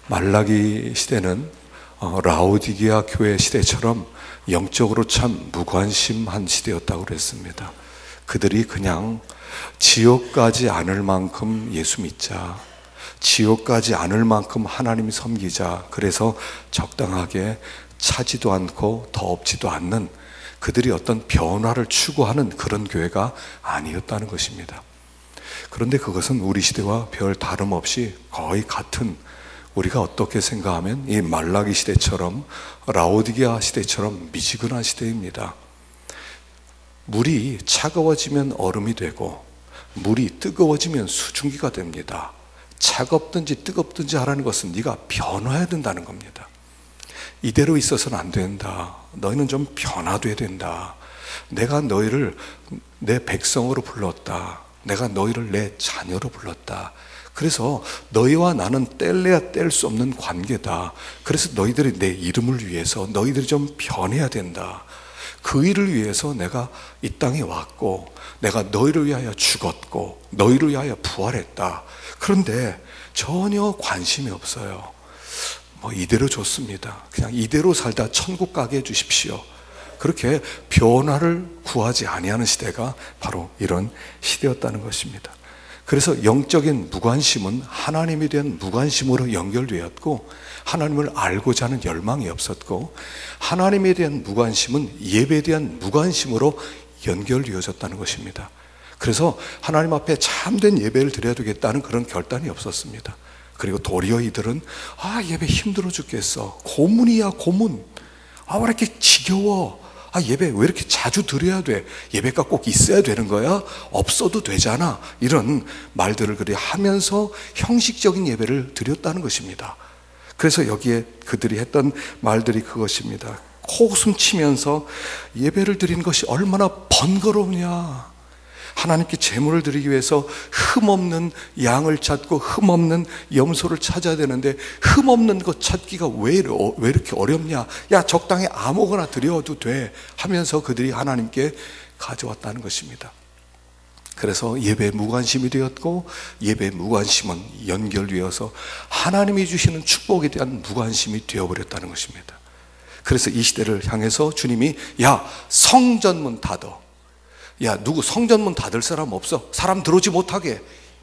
말라기 시대는 라오디게아 교회 시대처럼 영적으로 참 무관심한 시대였다고 그랬습니다. 그들이 그냥 지옥 가지 않을 만큼 예수 믿자, 지옥 가지 않을 만큼 하나님 섬기자, 그래서 적당하게 차지도 않고 더럽지도 않는, 그들이 어떤 변화를 추구하는 그런 교회가 아니었다는 것입니다. 그런데 그것은 우리 시대와 별 다름없이 거의 같은, 우리가 어떻게 생각하면 이 말라기 시대처럼 라오디게아 시대처럼 미지근한 시대입니다. 물이 차가워지면 얼음이 되고 물이 뜨거워지면 수증기가 됩니다. 차갑든지 뜨겁든지 하라는 것은 네가 변화해야 된다는 겁니다. 이대로 있어서는 안 된다. 너희는 좀 변화돼야 된다. 내가 너희를 내 백성으로 불렀다. 내가 너희를 내 자녀로 불렀다. 그래서 너희와 나는 뗄래야 뗄 수 없는 관계다. 그래서 너희들이 내 이름을 위해서 너희들이 좀 변해야 된다. 그 일을 위해서 내가 이 땅에 왔고, 내가 너희를 위하여 죽었고, 너희를 위하여 부활했다. 그런데 전혀 관심이 없어요. 이대로 좋습니다. 그냥 이대로 살다 천국 가게 해주십시오. 그렇게 변화를 구하지 아니하는 시대가 바로 이런 시대였다는 것입니다. 그래서 영적인 무관심은 하나님에 대한 무관심으로 연결되었고, 하나님을 알고자 하는 열망이 없었고, 하나님에 대한 무관심은 예배에 대한 무관심으로 연결되어졌다는 것입니다. 그래서 하나님 앞에 참된 예배를 드려야 되겠다는 그런 결단이 없었습니다. 그리고 도리어 이들은 예배 힘들어 죽겠어. 고문이야 고문. 왜 이렇게 지겨워. 예배 왜 이렇게 자주 드려야 돼? 예배가 꼭 있어야 되는 거야? 없어도 되잖아. 이런 말들을 그리 하면서 형식적인 예배를 드렸다는 것입니다. 그래서 여기에 그들이 했던 말들이 그것입니다. 코웃음 치면서 예배를 드리는 것이 얼마나 번거로우냐. 하나님께 제물을 드리기 위해서 흠없는 양을 찾고 흠없는 염소를 찾아야 되는데 흠없는 것 찾기가 왜 이렇게 어렵냐. 야, 적당히 아무거나 드려도 돼 하면서 그들이 하나님께 가져왔다는 것입니다. 그래서 예배에 무관심이 되었고, 예배의 무관심은 연결되어서 하나님이 주시는 축복에 대한 무관심이 되어버렸다는 것입니다. 그래서 이 시대를 향해서 주님이 성전문 닫어. 누구 성전문 닫을 사람 없어? 사람 들어오지 못하게.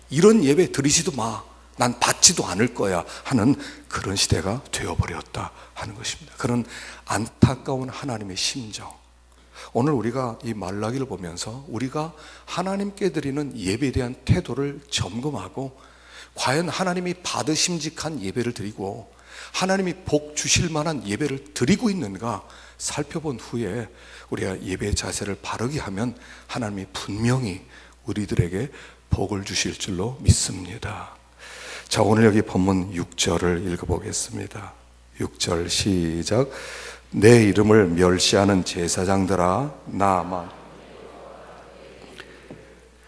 이런 예배 드리지도 마. 난 받지도 않을 거야 하는 그런 시대가 되어버렸다 하는 것입니다. 그런 안타까운 하나님의 심정. 오늘 우리가 이 말라기를 보면서 우리가 하나님께 드리는 예배에 대한 태도를 점검하고, 과연 하나님이 받으심직한 예배를 드리고 하나님이 복 주실 만한 예배를 드리고 있는가 살펴본 후에 우리가 예배의 자세를 바르게 하면 하나님이 분명히 우리들에게 복을 주실 줄로 믿습니다. 자, 오늘 여기 본문 6절을 읽어보겠습니다. 6절 시작. 내 이름을 멸시하는 제사장들아, 나만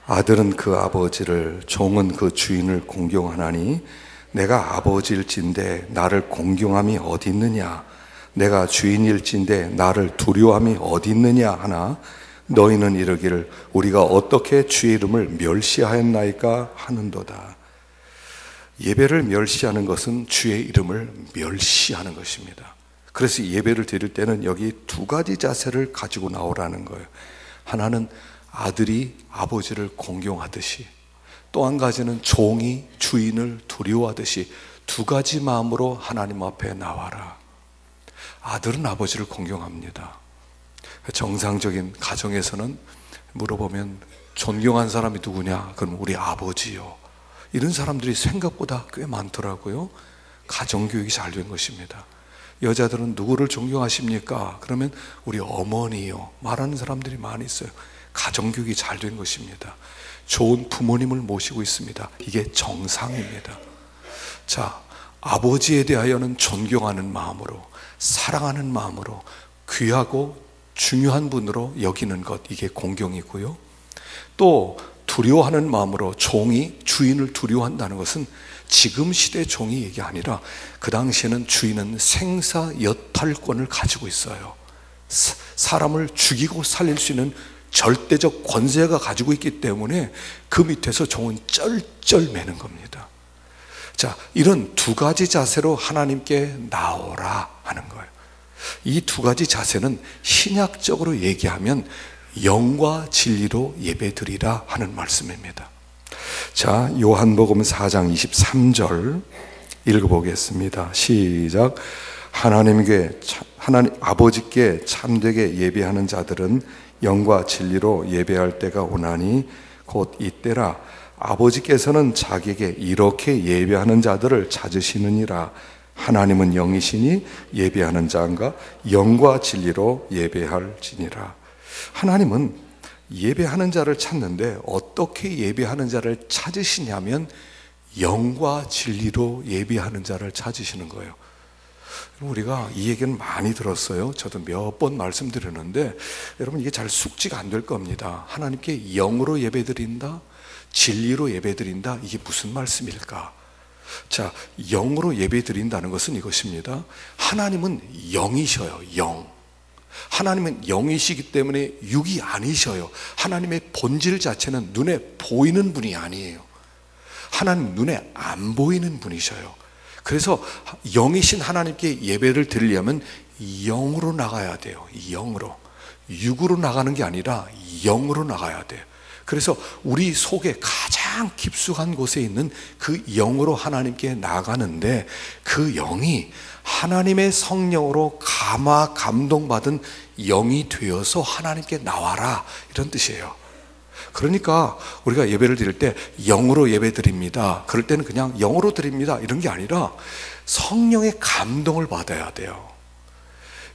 아들은 그 아버지를, 종은 그 주인을 공경하나니 내가 아버지일진데 나를 공경함이 어디 있느냐? 내가 주인일진데 나를 두려워함이 어디 있느냐 하나, 너희는 이르기를 우리가 어떻게 주의 이름을 멸시하였나이까 하는도다. 예배를 멸시하는 것은 주의 이름을 멸시하는 것입니다. 그래서 예배를 드릴 때는 여기 두 가지 자세를 가지고 나오라는 거예요. 하나는 아들이 아버지를 공경하듯이, 또 한 가지는 종이 주인을 두려워하듯이 두 가지 마음으로 하나님 앞에 나와라. 아들은 아버지를 공경합니다. 정상적인 가정에서는 물어보면 존경한 사람이 누구냐? 그럼 우리 아버지요. 이런 사람들이 생각보다 꽤 많더라고요. 가정교육이 잘 된 것입니다. 여자들은 누구를 존경하십니까? 그러면 우리 어머니요. 말하는 사람들이 많이 있어요. 가정교육이 잘 된 것입니다. 좋은 부모님을 모시고 있습니다. 이게 정상입니다. 자, 아버지에 대하여는 존경하는 마음으로, 사랑하는 마음으로, 귀하고 중요한 분으로 여기는 것, 이게 공경이고요. 또 두려워하는 마음으로, 종이 주인을 두려워한다는 것은 지금 시대 종이 얘기 아니라 그 당시에는 주인은 생사여탈권을 가지고 있어요. 사람을 죽이고 살릴 수 있는 절대적 권세가 가지고 있기 때문에 그 밑에서 종은 쩔쩔매는 겁니다. 자, 이런 두 가지 자세로 하나님께 나오라 하는 거예요. 이 두 가지 자세는 신약적으로 얘기하면 영과 진리로 예배드리라 하는 말씀입니다. 자, 요한복음 4장 23절 읽어보겠습니다. 시작. 하나님 아버지께 참되게 예배하는 자들은 영과 진리로 예배할 때가 오나니 곧 이때라. 아버지께서는 자기에게 이렇게 예배하는 자들을 찾으시느니라. 하나님은 영이시니 예배하는 자가 영과 진리로 예배할지니라. 하나님은 예배하는 자를 찾는데 어떻게 예배하는 자를 찾으시냐면 영과 진리로 예배하는 자를 찾으시는 거예요. 우리가 이 얘기는 많이 들었어요. 저도 몇 번 말씀드렸는데 여러분 이게 잘 숙지가 안 될 겁니다. 하나님께 영으로 예배드린다, 진리로 예배드린다, 이게 무슨 말씀일까? 자, 영으로 예배드린다는 것은 이것입니다. 하나님은 영이셔요. 영. 하나님은 영이시기 때문에 육이 아니셔요. 하나님의 본질 자체는 눈에 보이는 분이 아니에요. 하나님 눈에 안 보이는 분이셔요. 그래서 영이신 하나님께 예배를 드리려면 영으로 나가야 돼요. 영으로. 육으로 나가는 게 아니라 영으로 나가야 돼요. 그래서 우리 속에 가장 깊숙한 곳에 있는 그 영으로 하나님께 나가는데 그 영이 하나님의 성령으로 감동받은 영이 되어서 하나님께 나와라, 이런 뜻이에요. 그러니까 우리가 예배를 드릴 때 영으로 예배 드립니다, 그럴 때는 그냥 영으로 드립니다 이런 게 아니라 성령의 감동을 받아야 돼요.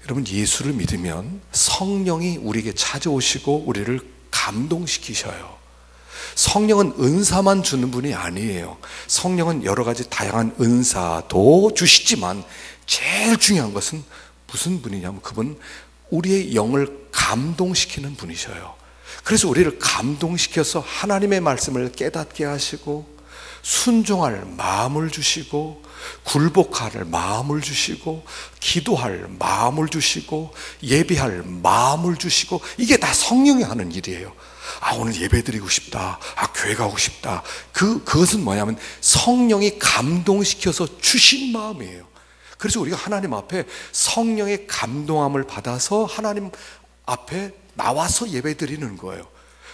여러분, 예수를 믿으면 성령이 우리에게 찾아오시고 우리를 감동시키셔요. 성령은 은사만 주는 분이 아니에요. 성령은 여러 가지 다양한 은사도 주시지만 제일 중요한 것은 무슨 분이냐면 그분 우리의 영을 감동시키는 분이셔요. 그래서 우리를 감동시켜서 하나님의 말씀을 깨닫게 하시고 순종할 마음을 주시고 굴복할 마음을 주시고 기도할 마음을 주시고 예배할 마음을 주시고, 이게 다 성령이 하는 일이에요. 아, 오늘 예배 드리고 싶다, 아, 교회 가고 싶다, 그것은 뭐냐면 성령이 감동시켜서 주신 마음이에요. 그래서 우리가 하나님 앞에 성령의 감동함을 받아서 하나님 앞에 나와서 예배 드리는 거예요.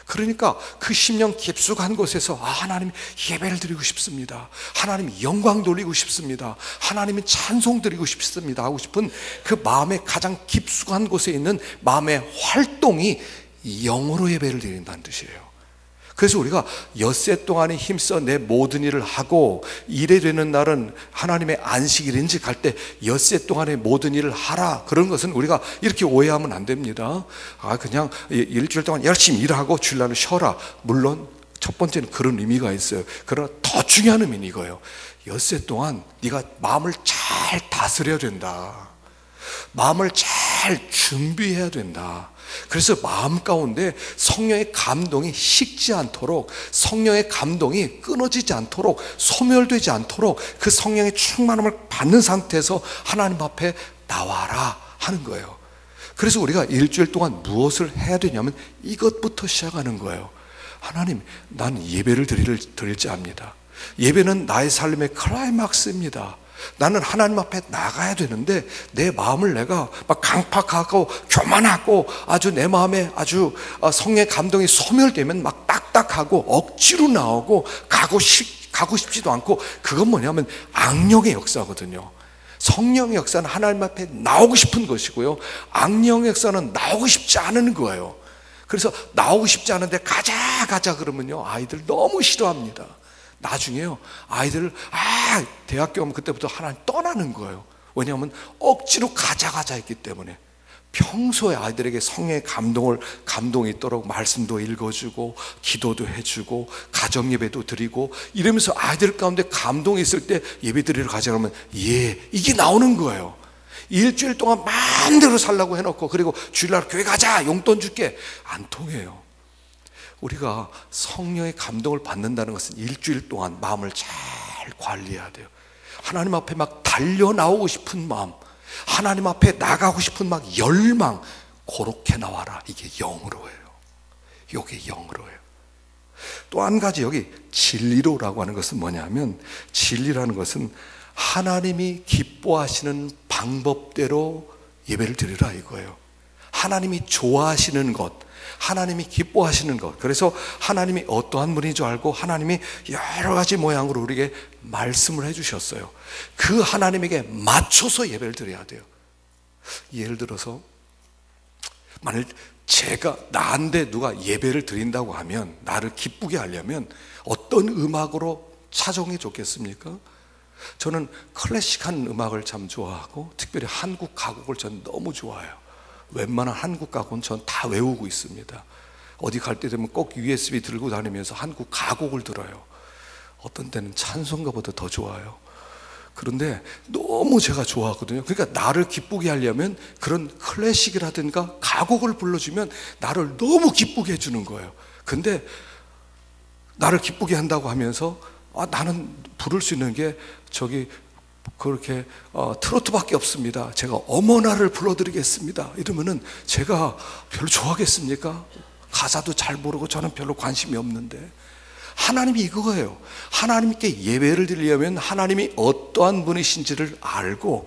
그러니까 그 심령 깊숙한 곳에서 아, 하나님 예배를 드리고 싶습니다, 하나님 영광 돌리고 싶습니다, 하나님의 찬송 드리고 싶습니다 하고 싶은 그 마음의 가장 깊숙한 곳에 있는 마음의 활동이 영으로 예배를 드린다는 뜻이에요. 그래서 우리가 엿새 동안에 힘써 내 모든 일을 하고 일에 되는 날은 하나님의 안식일인지 갈 때 엿새 동안에 모든 일을 하라, 그런 것은 우리가 이렇게 오해하면 안 됩니다. 아, 그냥 일주일 동안 열심히 일하고 주일날은 쉬어라. 물론 첫 번째는 그런 의미가 있어요. 그러나 더 중요한 의미는 이거예요. 엿새 동안 네가 마음을 잘 다스려야 된다, 마음을 잘 준비해야 된다. 그래서 마음 가운데 성령의 감동이 식지 않도록, 성령의 감동이 끊어지지 않도록, 소멸되지 않도록 그 성령의 충만함을 받는 상태에서 하나님 앞에 나와라 하는 거예요. 그래서 우리가 일주일 동안 무엇을 해야 되냐면 이것부터 시작하는 거예요. 하나님, 난 예배를 드릴지 압니다. 예배는 나의 삶의 클라이막스입니다. 나는 하나님 앞에 나가야 되는데 내 마음을 내가 막 강팍하고 교만하고 아주 내 마음에 아주 성령의 감동이 소멸되면 막 딱딱하고 억지로 나오고 가고 싶지도 않고, 그건 뭐냐면 악령의 역사거든요. 성령의 역사는 하나님 앞에 나오고 싶은 것이고요, 악령의 역사는 나오고 싶지 않은 거예요. 그래서 나오고 싶지 않은데 가자 그러면요, 아이들 너무 싫어합니다. 나중에요, 아이들을 대학교 오면 그때부터 하나님 떠나는 거예요. 왜냐하면 억지로 가자 했기 때문에. 평소에 아이들에게 성령의 감동이 있도록 말씀도 읽어주고 기도도 해주고 가정예배도 드리고 이러면서 아이들 가운데 감동이 있을 때 예배 드리러 가자 그러면 이게 나오는 거예요. 일주일 동안 마음대로 살라고 해놓고 그리고 주일날 교회 가자, 용돈 줄게, 안 통해요. 우리가 성령의 감동을 받는다는 것은 일주일 동안 마음을 잘 관리해야 돼요. 하나님 앞에 막 달려 나오고 싶은 마음, 하나님 앞에 나가고 싶은 막 열망, 그렇게 나와라. 이게 영으로 해요. 이게 영으로 해요. 또 한 가지 여기 진리로라고 하는 것은 뭐냐면, 진리라는 것은 하나님이 기뻐하시는 방법대로 예배를 드리라 이거예요. 하나님이 좋아하시는 것, 하나님이 기뻐하시는 것. 그래서 하나님이 어떠한 분인 줄 알고 하나님이 여러 가지 모양으로 우리에게 말씀을 해주셨어요. 그 하나님에게 맞춰서 예배를 드려야 돼요. 예를 들어서 만일 나한테 누가 예배를 드린다고 하면, 나를 기쁘게 하려면 어떤 음악으로 차정해 줬겠습니까? 저는 클래식한 음악을 참 좋아하고, 특별히 한국 가곡을 저는 너무 좋아해요. 웬만한 한국 가곡은 전 다 외우고 있습니다. 어디 갈 때 되면 꼭 USB 들고 다니면서 한국 가곡을 들어요. 어떤 때는 찬송가보다 더 좋아요. 그런데 너무 제가 좋아하거든요. 그러니까 나를 기쁘게 하려면 그런 클래식이라든가 가곡을 불러주면 나를 너무 기쁘게 해주는 거예요. 근데 나를 기쁘게 한다고 하면서 나는 부를 수 있는 게 그렇게 트로트밖에 없습니다. 제가 어머나를 불러드리겠습니다. 이러면은 제가 별로 좋아하겠습니까? 가사도 잘 모르고 저는 별로 관심이 없는데, 하나님이 이거예요. 하나님께 예배를 드리려면 하나님이 어떠한 분이신지를 알고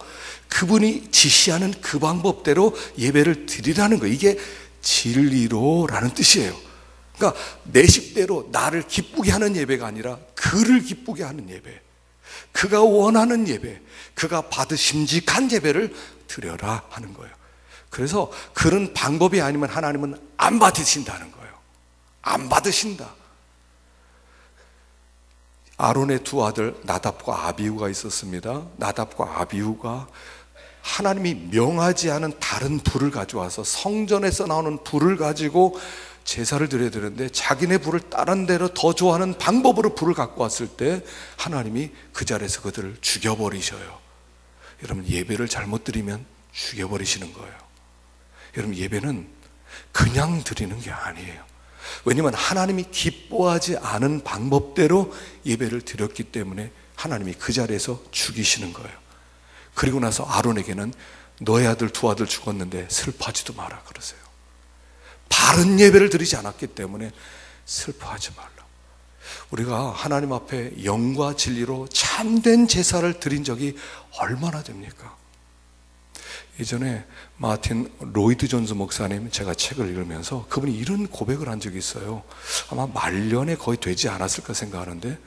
그분이 지시하는 그 방법대로 예배를 드리라는 거예요. 이게 진리로라는 뜻이에요. 그러니까 내 식대로 나를 기쁘게 하는 예배가 아니라 그를 기쁘게 하는 예배, 그가 원하는 예배, 그가 받으심직한 예배를 드려라 하는 거예요. 그래서 그런 방법이 아니면 하나님은 안 받으신다는 거예요. 안 받으신다. 아론의 두 아들 나답과 아비후가 있었습니다. 나답과 아비후가 하나님이 명하지 않은 다른 불을 가져와서, 성전에서 나오는 불을 가지고 제사를 드려야 되는데 자기네 불을 다른 데로 더 좋아하는 방법으로 불을 갖고 왔을 때 하나님이 그 자리에서 그들을 죽여버리셔요. 여러분, 예배를 잘못 드리면 죽여버리시는 거예요. 여러분, 예배는 그냥 드리는 게 아니에요. 왜냐하면 하나님이 기뻐하지 않은 방법대로 예배를 드렸기 때문에 하나님이 그 자리에서 죽이시는 거예요. 그리고 나서 아론에게는 너의 아들 두 아들 죽었는데 슬퍼하지도 마라 그러세요. 바른 예배를 드리지 않았기 때문에 슬퍼하지 말라. 우리가 하나님 앞에 영과 진리로 참된 제사를 드린 적이 얼마나 됩니까? 예전에 마틴 로이드 존스 목사님, 제가 책을 읽으면서 그분이 이런 고백을 한 적이 있어요. 아마 말년에 거의 되지 않았을까 생각하는데,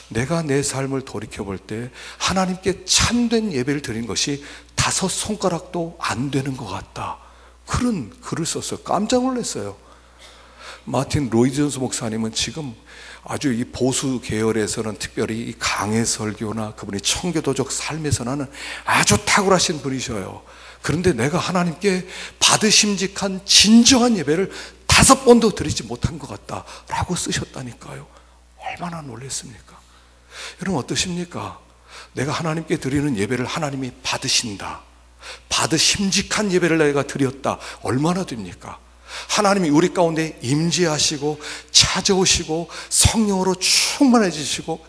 내가 내 삶을 돌이켜볼 때 하나님께 참된 예배를 드린 것이 5 손가락도 안 되는 것 같다, 그런 글을 썼어요. 깜짝 놀랐어요. 마틴 로이드 존스 목사님은 지금 아주 이 보수 계열에서는, 특별히 이 강해 설교나 그분이 청교도적 삶에서는 아주 탁월하신 분이셔요. 그런데 내가 하나님께 받으심직한 진정한 예배를 5번도 드리지 못한 것 같다 라고 쓰셨다니까요. 얼마나 놀랐습니까? 여러분, 어떠십니까? 내가 하나님께 드리는 예배를 하나님이 받으신다, 받으심직한 예배를 내가 드렸다, 얼마나 됩니까? 하나님이 우리 가운데 임재하시고 찾아오시고 성령으로 충만해지고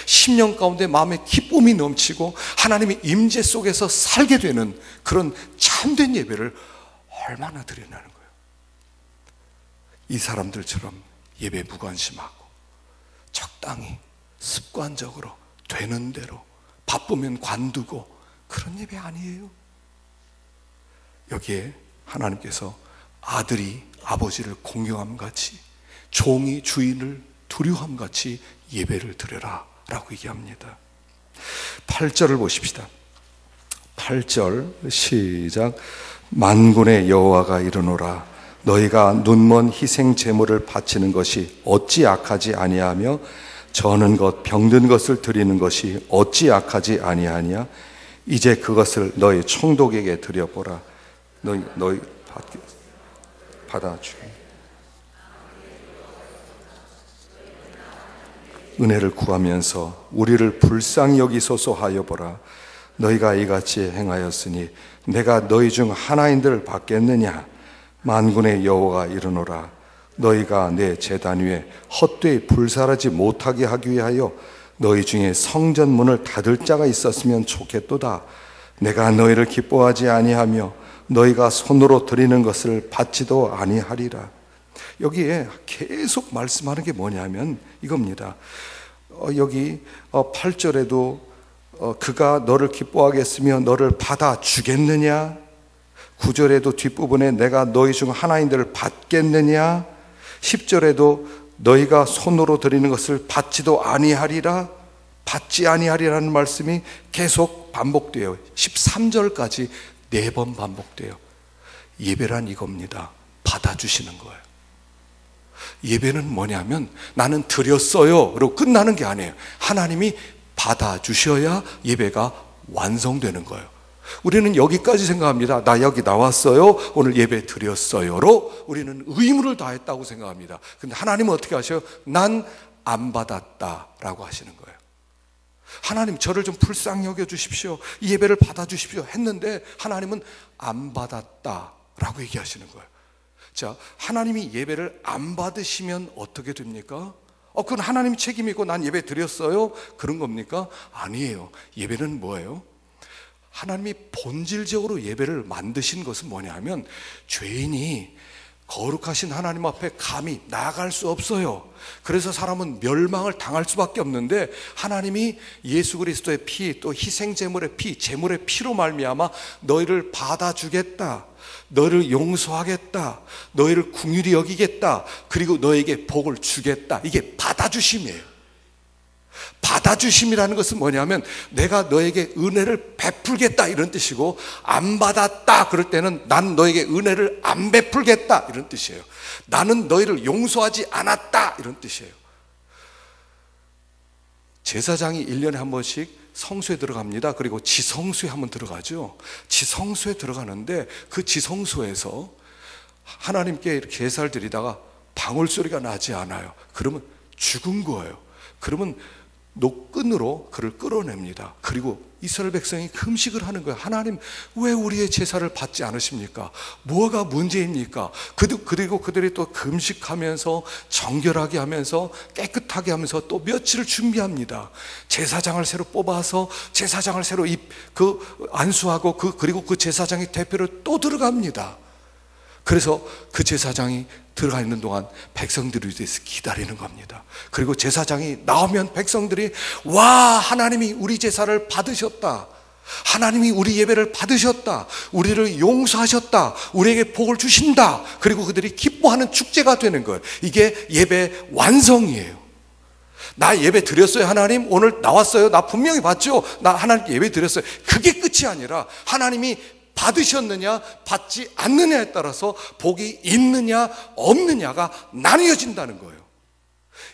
심령 가운데 마음의 기쁨이 넘치고 하나님의 임재 속에서 살게 되는 그런 참된 예배를 얼마나 드리냐는 거예요. 이 사람들처럼 예배 무관심하고 적당히 습관적으로 되는 대로 바쁘면 관두고 그런 예배 아니에요. 여기에 하나님께서 아들이 아버지를 공경함같이 종이 주인을 두려움같이 예배를 드려라 라고 얘기합니다. 8절을 보십시다. 8절 시작. 만군의 여호와가 이르노라, 너희가 눈먼 희생 제물을 바치는 것이 어찌 악하지 아니하며 저는 것 병든 것을 드리는 것이 어찌 악하지 아니하냐. 이제 그것을 너희 총독에게 드려보라. 너희 받아주게. 은혜를 구하면서 우리를 불쌍히 여기소서 하여 보라. 너희가 이같이 행하였으니 내가 너희 중 하나인들 받겠느냐. 만군의 여호와가 이르노라, 너희가 내 제단 위에 헛되이 불살하지 못하게 하기 위하여 너희 중에 성전 문을 닫을 자가 있었으면 좋겠도다. 내가 너희를 기뻐하지 아니하며 너희가 손으로 드리는 것을 받지도 아니하리라. 여기에 계속 말씀하는 게 뭐냐면 이겁니다. 여기 8절에도 그가 너를 기뻐하게 했으며 너를 받아주겠느냐? 9절에도 뒷부분에 내가 너희 중 하나인들을 받겠느냐? 10절에도 너희가 손으로 드리는 것을 받지도 아니하리라, 받지 아니하리라는 말씀이 계속 반복돼요. 13절까지 4번 반복돼요. 예배란 이겁니다. 받아주시는 거예요. 예배는 뭐냐면 나는 드렸어요 그리고 끝나는 게 아니에요. 하나님이 받아주셔야 예배가 완성되는 거예요. 우리는 여기까지 생각합니다. 나 여기 나왔어요, 오늘 예배 드렸어요로 우리는 의무를 다했다고 생각합니다. 근데 하나님은 어떻게 하셔요? 난 안 받았다라고 하시는 거예요. 하나님 저를 좀 불쌍히 여겨주십시오, 이 예배를 받아주십시오 했는데 하나님은 안 받았다라고 얘기하시는 거예요. 자, 하나님이 예배를 안 받으시면 어떻게 됩니까? 그건 하나님 책임이고 난 예배 드렸어요 그런 겁니까? 아니에요. 예배는 뭐예요? 하나님이 본질적으로 예배를 만드신 것은 뭐냐면 죄인이 거룩하신 하나님 앞에 감히 나아갈 수 없어요. 그래서 사람은 멸망을 당할 수밖에 없는데 하나님이 예수 그리스도의 피, 또 희생제물의 피, 제물의 피로 말미암아 너희를 받아주겠다, 너희를 용서하겠다, 너희를 긍휼히 여기겠다, 그리고 너에게 복을 주겠다. 이게 받아주심이에요. 받아주심이라는 것은 뭐냐면 내가 너에게 은혜를 베풀겠다 이런 뜻이고, 안 받았다 그럴 때는 난 너에게 은혜를 안 베풀겠다 이런 뜻이에요. 나는 너희를 용서하지 않았다 이런 뜻이에요. 제사장이 1년에 한 번씩 성소에 들어갑니다. 그리고 지성소에 한번 들어가죠. 지성소에 들어가는데 그 지성소에서 하나님께 이렇게 제사를 드리다가 방울소리가 나지 않아요. 그러면 죽은 거예요. 그러면 노끈으로 그를 끌어냅니다. 그리고 이스라엘 백성이 금식을 하는 거예요. 하나님 왜 우리의 제사를 받지 않으십니까? 뭐가 문제입니까? 그리고 그들이 또 금식하면서 정결하게 하면서 깨끗하게 하면서 또 며칠을 준비합니다. 제사장을 새로 뽑아서 제사장을 새로 안수하고 그리고 그 제사장이 대표로 또 들어갑니다. 그래서 그 제사장이 들어가 있는 동안 백성들이 위해서 기다리는 겁니다. 그리고 제사장이 나오면 백성들이 와, 하나님이 우리 제사를 받으셨다, 하나님이 우리 예배를 받으셨다, 우리를 용서하셨다, 우리에게 복을 주신다. 그리고 그들이 기뻐하는 축제가 되는 거예요. 이게 예배 완성이에요. 나 예배 드렸어요 하나님, 오늘 나왔어요, 나 분명히 받죠, 나 하나님께 예배 드렸어요. 그게 끝이 아니라 하나님이 받으셨느냐 받지 않느냐에 따라서 복이 있느냐 없느냐가 나뉘어진다는 거예요.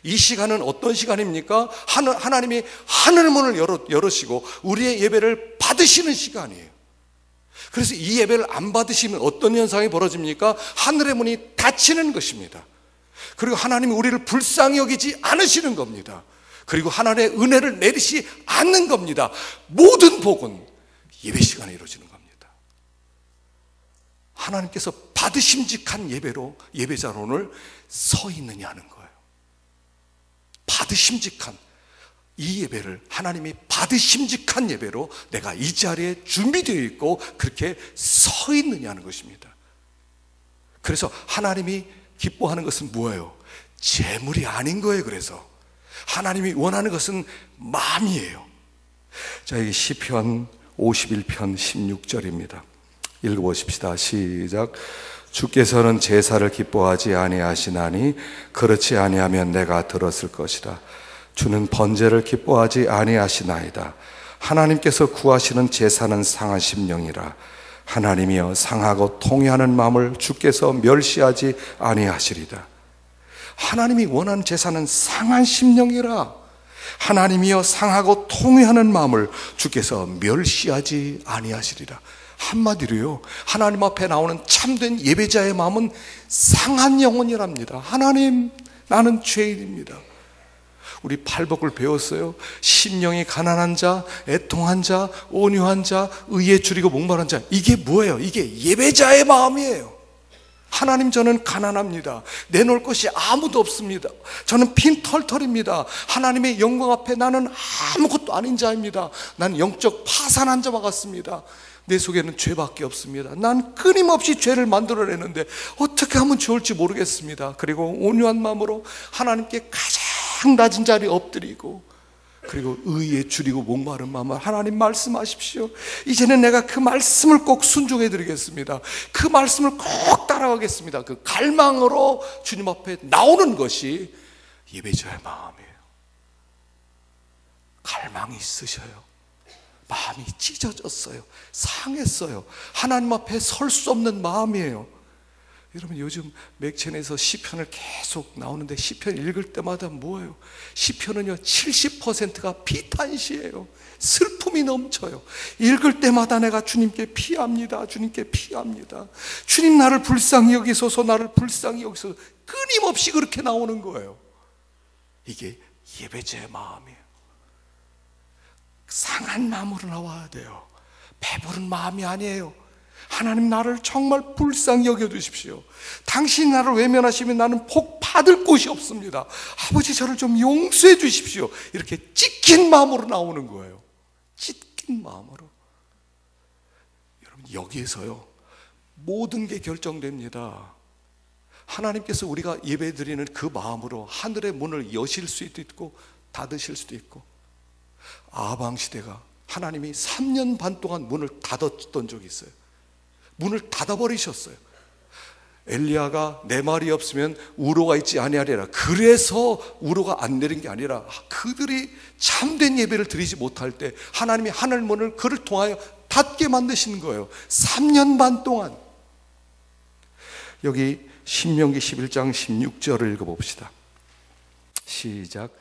이 시간은 어떤 시간입니까? 하나님이 하늘문을 열으시고 우리의 예배를 받으시는 시간이에요. 그래서 이 예배를 안 받으시면 어떤 현상이 벌어집니까? 하늘의 문이 닫히는 것입니다. 그리고 하나님이 우리를 불쌍히 여기지 않으시는 겁니다. 그리고 하나님의 은혜를 내리시 않는 겁니다. 모든 복은 예배 시간에 이루어지는 겁니다. 하나님께서 받으심직한 예배로 예배자로 오늘 서 있느냐는 거예요. 받으심직한 이 예배를, 하나님이 받으심직한 예배로 내가 이 자리에 준비되어 있고 그렇게 서 있느냐는 것입니다. 그래서 하나님이 기뻐하는 것은 뭐예요? 재물이 아닌 거예요. 그래서 하나님이 원하는 것은 마음이에요. 자, 여기 시편 51편 16절입니다. 읽어보십시다. 시작. 주께서는 제사를 기뻐하지 아니하시나니 그렇지 아니하면 내가 들었을 것이다. 주는 번제를 기뻐하지 아니하시나이다. 하나님께서 구하시는 제사는 상한 심령이라. 하나님이여 상하고 통회하는 마음을 주께서 멸시하지 아니하시리다. 하나님이 원하는 제사는 상한 심령이라. 하나님이여 상하고 통회하는 마음을 주께서 멸시하지 아니하시리라. 한마디로요, 하나님 앞에 나오는 참된 예배자의 마음은 상한 영혼이랍니다. 하나님, 나는 죄인입니다. 우리 팔복을 배웠어요. 심령이 가난한 자, 애통한 자, 온유한 자, 의에 줄이고 목마른 자. 이게 뭐예요? 이게 예배자의 마음이에요. 하나님, 저는 가난합니다. 내놓을 것이 아무도 없습니다. 저는 빈털털입니다. 하나님의 영광 앞에 나는 아무것도 아닌 자입니다. 나는 영적 파산한 자와 같습니다. 내 속에는 죄밖에 없습니다. 난 끊임없이 죄를 만들어내는데 어떻게 하면 좋을지 모르겠습니다. 그리고 온유한 마음으로 하나님께 가장 낮은 자리에 엎드리고, 그리고 의에 줄이고 목마른 마음으로 하나님 말씀하십시오. 이제는 내가 그 말씀을 꼭 순종해 드리겠습니다. 그 말씀을 꼭 따라가겠습니다. 그 갈망으로 주님 앞에 나오는 것이 예배자의 마음이에요. 갈망이 있으셔요. 마음이 찢어졌어요. 상했어요. 하나님 앞에 설 수 없는 마음이에요. 여러분, 요즘 맥천에서 시편을 계속 나오는데 시편 읽을 때마다 뭐예요? 시편은요 70%가 비탄시예요. 슬픔이 넘쳐요. 읽을 때마다 내가 주님께 피합니다. 주님께 피합니다. 주님 나를 불쌍히 여기소서, 나를 불쌍히 여기소서. 끊임없이 그렇게 나오는 거예요. 이게 예배자의 마음이에요. 상한 마음으로 나와야 돼요. 배부른 마음이 아니에요. 하나님 나를 정말 불쌍히 여겨주십시오. 당신이 나를 외면하시면 나는 복 받을 곳이 없습니다. 아버지 저를 좀 용서해 주십시오. 이렇게 찢긴 마음으로 나오는 거예요. 찢긴 마음으로. 여러분, 여기에서요 모든 게 결정됩니다. 하나님께서 우리가 예배드리는 그 마음으로 하늘의 문을 여실 수도 있고 닫으실 수도 있고, 아방 시대가 하나님이 3년 반 동안 문을 닫았던 적이 있어요. 문을 닫아버리셨어요. 엘리야가 내 말이 없으면 우로가 있지 아니하리라. 그래서 우로가 안 내린 게 아니라 그들이 참된 예배를 드리지 못할 때 하나님이 하늘 문을 그를 통하여 닫게 만드시는 거예요. 3년 반 동안. 여기 신명기 11장 16절을 읽어봅시다. 시작.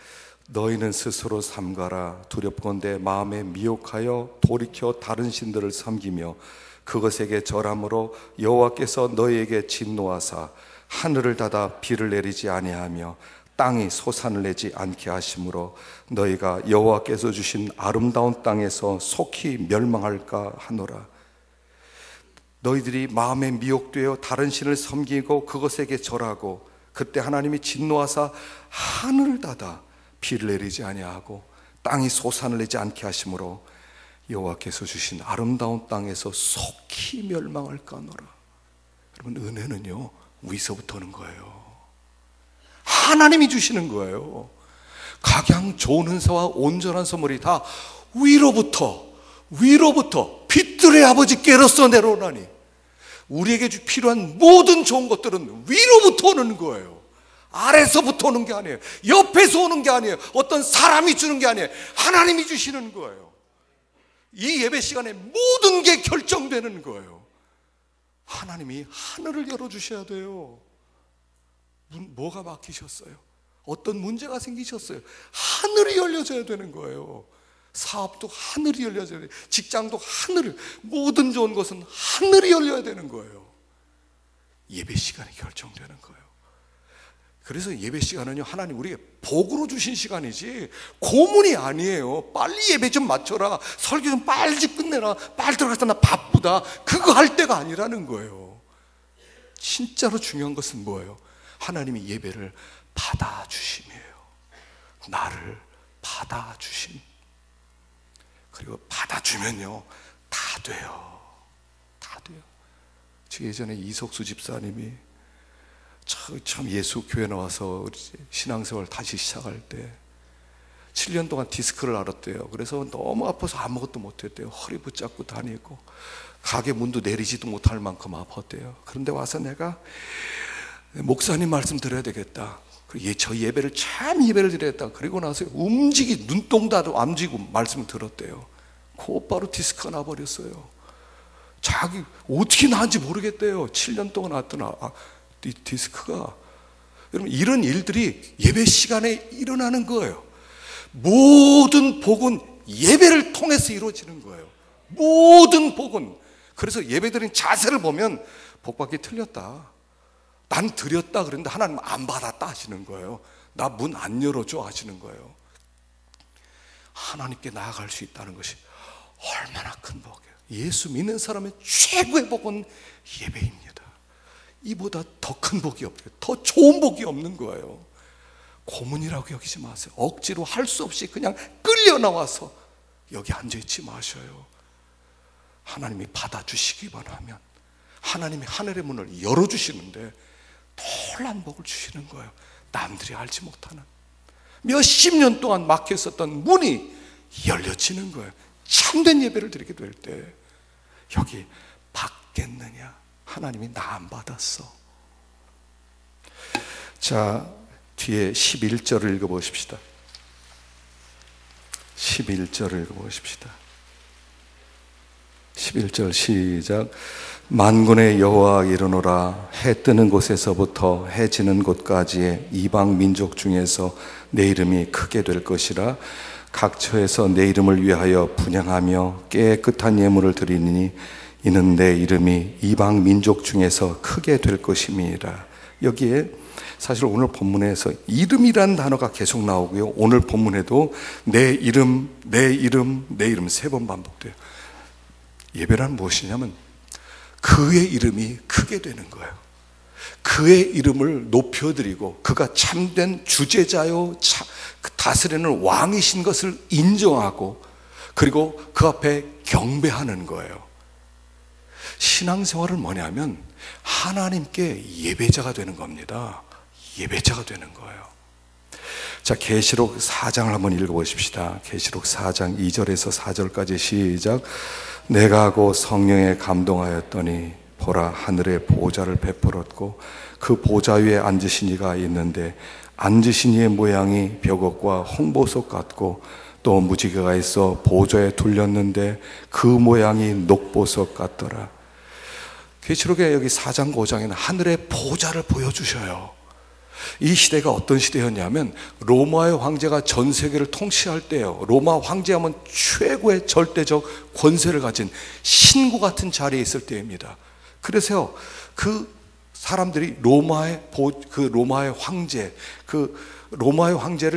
너희는 스스로 삼가라. 두렵건대 마음에 미혹하여 돌이켜 다른 신들을 섬기며 그것에게 절함으로 여호와께서 너희에게 진노하사 하늘을 닫아 비를 내리지 아니하며 땅이 소산을 내지 않게 하심으로 너희가 여호와께서 주신 아름다운 땅에서 속히 멸망할까 하노라. 너희들이 마음에 미혹되어 다른 신을 섬기고 그것에게 절하고 그때 하나님이 진노하사 하늘을 닫아 비를 내리지 아니하고 땅이 소산을 내지 않게 하심으로 여호와께서 주신 아름다운 땅에서 속히 멸망할까 하노라. 여러분, 은혜는요 위서부터 오는 거예요. 하나님이 주시는 거예요. 각양 좋은 은사와 온전한 선물이 다 위로부터 빛들의 아버지께로서 내려오나니 우리에게 필요한 모든 좋은 것들은 위로부터 오는 거예요. 아래서부터 오는 게 아니에요. 옆에서 오는 게 아니에요. 어떤 사람이 주는 게 아니에요. 하나님이 주시는 거예요. 이 예배 시간에 모든 게 결정되는 거예요. 하나님이 하늘을 열어주셔야 돼요. 뭐가 막히셨어요? 어떤 문제가 생기셨어요? 하늘이 열려져야 되는 거예요. 사업도 하늘이 열려져야 돼요. 직장도 모든 좋은 것은 하늘이 열려야 되는 거예요. 예배 시간이 결정되는 거예요. 그래서 예배 시간은요 하나님 우리에게 복으로 주신 시간이지 고문이 아니에요. 빨리 예배 좀 맞춰라, 설교 좀 빨리 끝내라, 빨리 들어가서 나 바쁘다, 그거 할 때가 아니라는 거예요. 진짜로 중요한 것은 뭐예요? 하나님이 예배를 받아주심이에요. 나를 받아주심. 그리고 받아주면요 다 돼요. 다 돼요. 예전에 이석수 집사님이 참 예수 교회 나와서 신앙생활 다시 시작할 때 7년 동안 디스크를 앓았대요. 그래서 너무 아파서 아무것도 못했대요. 허리 붙잡고 다니고 가게 문도 내리지도 못할 만큼 아팠대요. 그런데 와서 내가 목사님 말씀 드려야 되겠다. 저 예배를 드렸다. 그리고 나서 눈동자도 안 움직이고 말씀을 들었대요. 곧바로 디스크가 나버렸어요. 자기 어떻게 나은지 모르겠대요. 7년 동안 앓던 디스크가. 여러분, 이런 일들이 예배 시간에 일어나는 거예요. 모든 복은 예배를 통해서 이루어지는 거예요. 모든 복은. 그래서 예배드린 자세를 보면 복받기 틀렸다, 난 드렸다 그랬는데 하나님 안 받았다 하시는 거예요. 나 문 안 열어줘 하시는 거예요. 하나님께 나아갈 수 있다는 것이 얼마나 큰 복이에요. 예수 믿는 사람의 최고의 복은 예배입니다. 이보다 더 큰 복이 없어요. 더 좋은 복이 없는 거예요. 고문이라고 여기지 마세요. 억지로 할 수 없이 그냥 끌려 나와서 여기 앉아있지 마셔요. 하나님이 받아주시기만 하면 하나님이 하늘의 문을 열어주시는데 놀란 복을 주시는 거예요. 남들이 알지 못하는 몇십 년 동안 막혀있었던 문이 열려지는 거예요. 참된 예배를 드리게 될 때 여기 받겠느냐? 하나님이 나 안 받았어. 자, 뒤에 11절을 읽어보십시다. 11절을 읽어보십시다. 11절 시작. 만군의 여호와 이르노라. 해 뜨는 곳에서부터 해 지는 곳까지의 이방 민족 중에서 내 이름이 크게 될 것이라. 각 처에서 내 이름을 위하여 분향하며 깨끗한 예물을 드리니 이는 내 이름이 이방 민족 중에서 크게 될 것임이라. 여기에 사실 오늘 본문에서 이름이라는 단어가 계속 나오고요, 오늘 본문에도 내 이름, 내 이름, 내 이름 3번 반복돼요. 예배란 무엇이냐면 그의 이름이 크게 되는 거예요. 그의 이름을 높여드리고 그가 참된 주제자요 다스리는 왕이신 것을 인정하고 그리고 그 앞에 경배하는 거예요. 신앙생활은 뭐냐면 하나님께 예배자가 되는 겁니다. 예배자가 되는 거예요. 자, 계시록 4장을 한번 읽어보십시다. 계시록 4장 2절에서 4절까지 시작. 내가 곧 성령에 감동하였더니 보라, 하늘에 보좌를 베풀었고 그 보좌 위에 앉으신 이가 있는데 앉으신 이의 모양이 벽옥과 홍보석 같고 또 무지개가 있어 보좌에 둘렸는데 그 모양이 녹보석 같더라. 계시록의 여기 4장 5장에는 하늘의 보좌를 보여주셔요. 이 시대가 어떤 시대였냐면 로마의 황제가 전 세계를 통치할 때요, 로마 황제하면 최고의 절대적 권세를 가진 신구 같은 자리에 있을 때입니다. 그래서 그 사람들이 로마의 황제를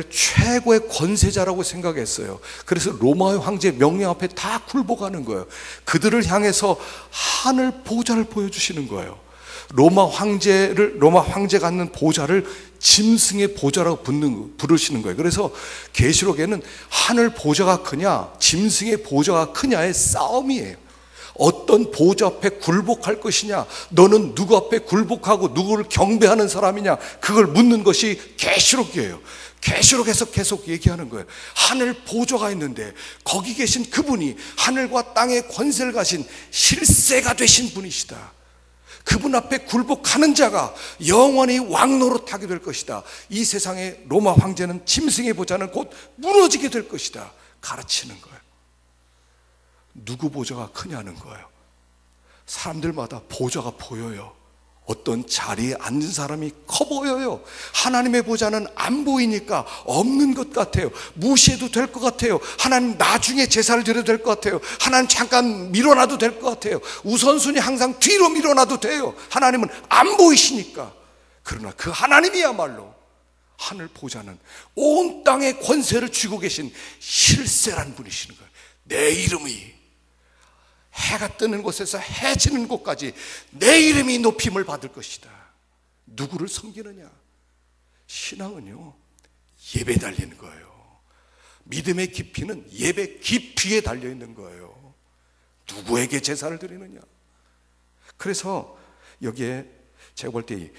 최고의 권세자라고 생각했어요. 그래서 로마의 황제 명령 앞에 다 굴복하는 거예요. 그들을 향해서 하늘 보좌를 보여주시는 거예요. 로마 황제가 갖는 보좌를 짐승의 보좌라고 부르시는 거예요. 그래서 계시록에는 하늘 보좌가 크냐 짐승의 보좌가 크냐의 싸움이에요. 어떤 보좌 앞에 굴복할 것이냐, 너는 누구 앞에 굴복하고 누구를 경배하는 사람이냐, 그걸 묻는 것이 계시록이에요. 계시록에서 계속 얘기하는 거예요. 하늘 보좌가 있는데 거기 계신 그분이 하늘과 땅의 권세를 가신 실세가 되신 분이시다. 그분 앞에 굴복하는 자가 영원히 왕노릇하게 될 것이다. 이 세상의 로마 황제는 짐승의 보좌는 곧 무너지게 될 것이다. 가르치는 거예요. 누구 보좌가 크냐는 거예요. 사람들마다 보좌가 보여요. 어떤 자리에 앉은 사람이 커 보여요. 하나님의 보좌는 안 보이니까 없는 것 같아요. 무시해도 될 것 같아요. 하나님 나중에 제사를 드려도 될 것 같아요. 하나님 잠깐 밀어놔도 될 것 같아요. 우선순위 항상 뒤로 밀어놔도 돼요. 하나님은 안 보이시니까. 그러나 그 하나님이야말로 하늘 보좌는 온 땅의 권세를 쥐고 계신 실세란 분이시는 거예요. 내 이름이 해가 뜨는 곳에서 해 지는 곳까지 내 이름이 높임을 받을 것이다. 누구를 섬기느냐? 신앙은요, 예배에 달리는 거예요. 믿음의 깊이는 예배 깊이에 달려있는 거예요. 누구에게 제사를 드리느냐? 그래서 여기에 제가 볼 때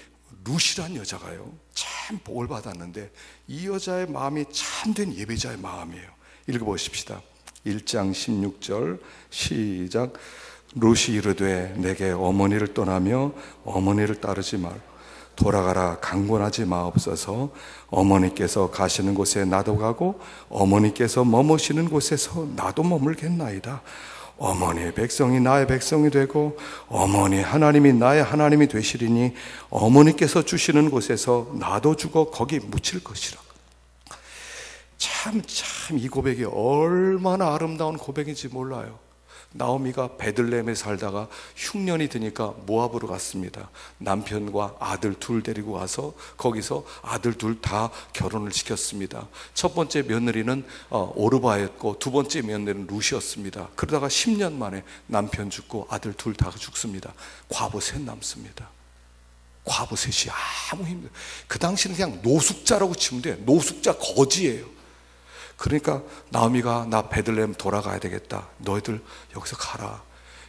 루시란 여자가요, 참 복을 받았는데 이 여자의 마음이 참된 예배자의 마음이에요. 읽어보십시다. 1장 16절 시작. 루시 이르되 내게 어머니를 떠나며 어머니를 따르지 말. 돌아가라 강권하지 마옵소서. 어머니께서 가시는 곳에 나도 가고 어머니께서 머무시는 곳에서 나도 머물겠나이다. 어머니의 백성이 나의 백성이 되고 어머니 하나님이 나의 하나님이 되시리니 어머니께서 주시는 곳에서 나도 죽어 거기 묻힐 것이라. 참 이 고백이 얼마나 아름다운 고백인지 몰라요. 나오미가 베들레헴에 살다가 흉년이 드니까 모압으로 갔습니다. 남편과 아들 둘 데리고 가서 거기서 아들 둘 다 결혼을 시켰습니다. 첫 번째 며느리는 오르바였고 두 번째 며느리는 루시였습니다. 그러다가 10년 만에 남편 죽고 아들 둘 다 죽습니다. 과부 셋 남습니다. 과부 셋이 아무 힘들. 그 당시는 그냥 노숙자라고 치면 돼요. 노숙자 거지예요. 그러니까 나오미가 나 베들레헴 돌아가야 되겠다. 너희들 여기서 가라.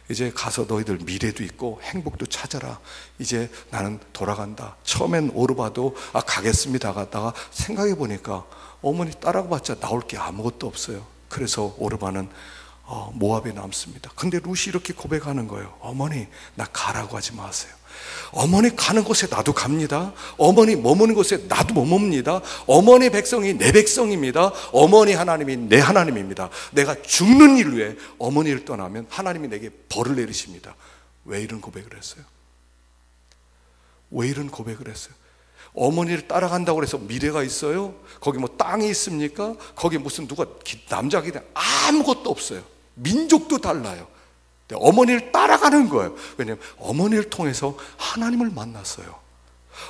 이제 가서 너희들 미래도 있고 행복도 찾아라. 이제 나는 돌아간다. 처음엔 오르바도 가겠습니다 하다가 생각해 보니까 어머니 따라가봤자 나올 게 아무것도 없어요. 그래서 오르바는 모압에 남습니다. 근데 룻이 이렇게 고백하는 거예요. 어머니, 나 가라고 하지 마세요. 어머니 가는 곳에 나도 갑니다. 어머니 머무는 곳에 나도 머뭅니다. 어머니 백성이 내 백성입니다. 어머니 하나님이 내 하나님입니다. 내가 죽는 일 위해 어머니를 떠나면 하나님이 내게 벌을 내리십니다. 왜 이런 고백을 했어요? 왜 이런 고백을 했어요? 어머니를 따라간다고 해서 미래가 있어요? 거기 뭐 땅이 있습니까? 거기 무슨 누가 남자기 아무것도 없어요. 민족도 달라요. 어머니를 따라가는 거예요. 왜냐하면 어머니를 통해서 하나님을 만났어요.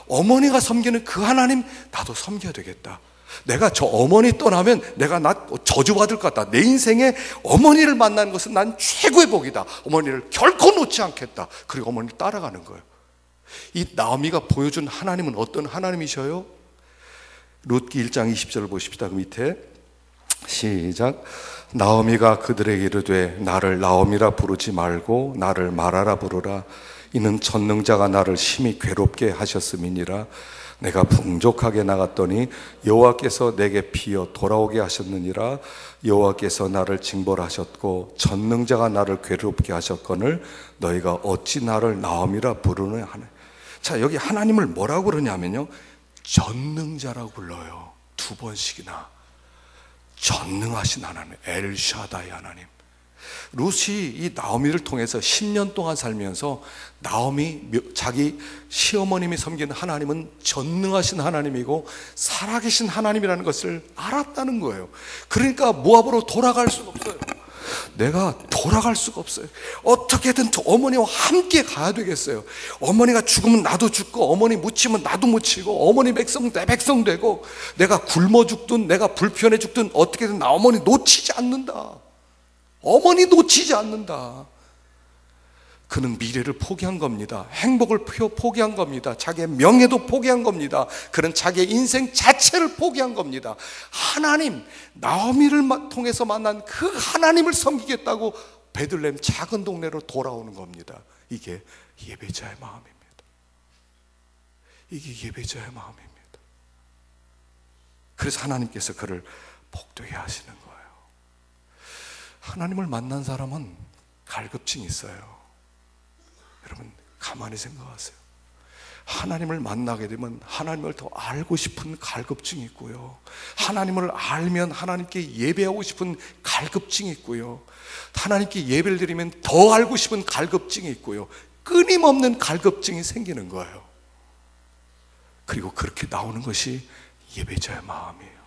어머니가 섬기는 그 하나님 나도 섬겨야 되겠다. 내가 저 어머니 떠나면 내가 저주받을 것 같다. 내 인생에 어머니를 만나는 것은 난 최고의 복이다. 어머니를 결코 놓지 않겠다. 그리고 어머니를 따라가는 거예요. 이 나오미가 보여준 하나님은 어떤 하나님이셔요? 룻기 1장 20절을 보십시다. 그 밑에 시작. 나오미가 그들에게 이르되 나를 나오미라 부르지 말고 나를 마라라 부르라. 이는 전능자가 나를 심히 괴롭게 하셨음이니라. 내가 풍족하게 나갔더니 여호와께서 내게 피어 돌아오게 하셨느니라. 여호와께서 나를 징벌하셨고 전능자가 나를 괴롭게 하셨거늘 너희가 어찌 나를 나오미라 부르느냐 하네. 자, 여기 하나님을 뭐라고 그러냐면요, 전능자라고 불러요. 두 번씩이나. 전능하신 하나님, 엘샤다이 하나님. 룻이 이 나오미를 통해서 10년 동안 살면서 나오미, 자기 시어머님이 섬기는 하나님은 전능하신 하나님이고 살아계신 하나님이라는 것을 알았다는 거예요. 그러니까 모압으로 돌아갈 수가 없어요. 내가 돌아갈 수가 없어요. 어떻게든 어머니와 함께 가야 되겠어요. 어머니가 죽으면 나도 죽고, 어머니 묻히면 나도 묻히고, 어머니 백성 내 백성 되고, 내가 굶어 죽든 내가 불편해 죽든 어떻게든 나 어머니 놓치지 않는다. 어머니 놓치지 않는다. 그는 미래를 포기한 겁니다. 행복을 포기한 겁니다. 자기의 명예도 포기한 겁니다. 그는 자기의 인생 자체를 포기한 겁니다. 하나님, 나오미를 통해서 만난 그 하나님을 섬기겠다고 베들레헴 작은 동네로 돌아오는 겁니다. 이게 예배자의 마음입니다. 이게 예배자의 마음입니다. 그래서 하나님께서 그를 복되게 하시는 거예요. 하나님을 만난 사람은 갈급증이 있어요. 여러분 가만히 생각하세요. 하나님을 만나게 되면 하나님을 더 알고 싶은 갈급증이 있고요, 하나님을 알면 하나님께 예배하고 싶은 갈급증이 있고요, 하나님께 예배를 드리면 더 알고 싶은 갈급증이 있고요, 끊임없는 갈급증이 생기는 거예요. 그리고 그렇게 나오는 것이 예배자의 마음이에요.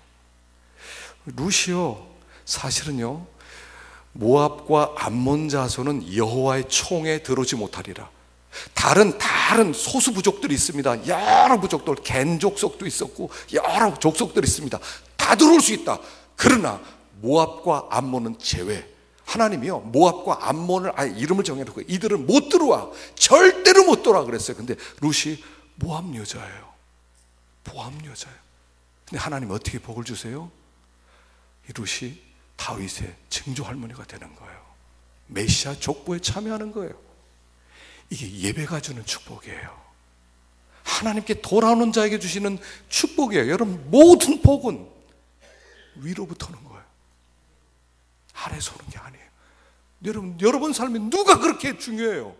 룻이요, 사실은요, 모압과 암몬 자손은 여호와의 총에 들어오지 못하리라. 다른 소수 부족들이 있습니다. 여러 부족들, 겐 족속도 있었고 여러 족속들이 있습니다. 다 들어올 수 있다. 그러나 모압과 암몬은 제외. 하나님이요, 모압과 암몬을 아예 이름을 정해놓고 이들은 못 들어와, 절대로 못 들어와 그랬어요. 근데 룻이 모압 여자예요. 모압 여자예요. 근데 하나님 어떻게 복을 주세요? 이 룻이 다윗의 증조 할머니가 되는 거예요. 메시아 족보에 참여하는 거예요. 이게 예배가 주는 축복이에요. 하나님께 돌아오는 자에게 주시는 축복이에요. 여러분, 모든 복은 위로부터 오는 거예요. 아래에서 오는 게 아니에요. 여러분 삶에 누가 그렇게 중요해요?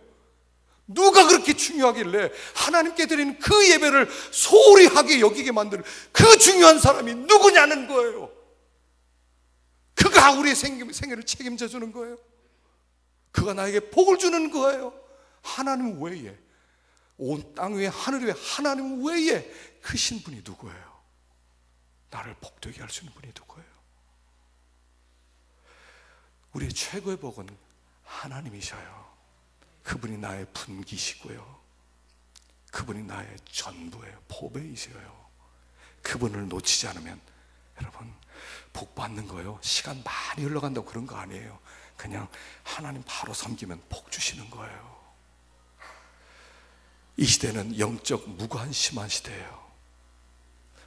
누가 그렇게 중요하길래 하나님께 드리는 그 예배를 소홀히 하게 여기게 만드는 그 중요한 사람이 누구냐는 거예요. 그가 우리의 생애를 책임져 주는 거예요. 그가 나에게 복을 주는 거예요. 하나님 외에, 온 땅 위에 하늘 위에 하나님 외에 크신 분이 누구예요? 나를 복되게 할 수 있는 분이 누구예요? 우리의 최고의 복은 하나님이셔요. 그분이 나의 분기시고요, 그분이 나의 전부예요. 보배이셔요. 그분을 놓치지 않으면 여러분 복 받는 거예요. 시간 많이 흘러간다고 그런 거 아니에요. 그냥 하나님 바로 섬기면 복 주시는 거예요. 이 시대는 영적 무관심한 시대예요.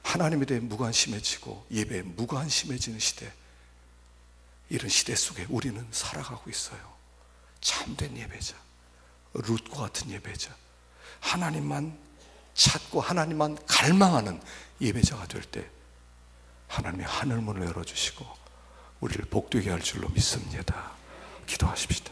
하나님에 대해 무관심해지고 예배에 무관심해지는 시대, 이런 시대 속에 우리는 살아가고 있어요. 참된 예배자, 룻과 같은 예배자, 하나님만 찾고 하나님만 갈망하는 예배자가 될 때 하나님이 하늘문을 열어주시고 우리를 복되게 할 줄로 믿습니다. 기도하십시다.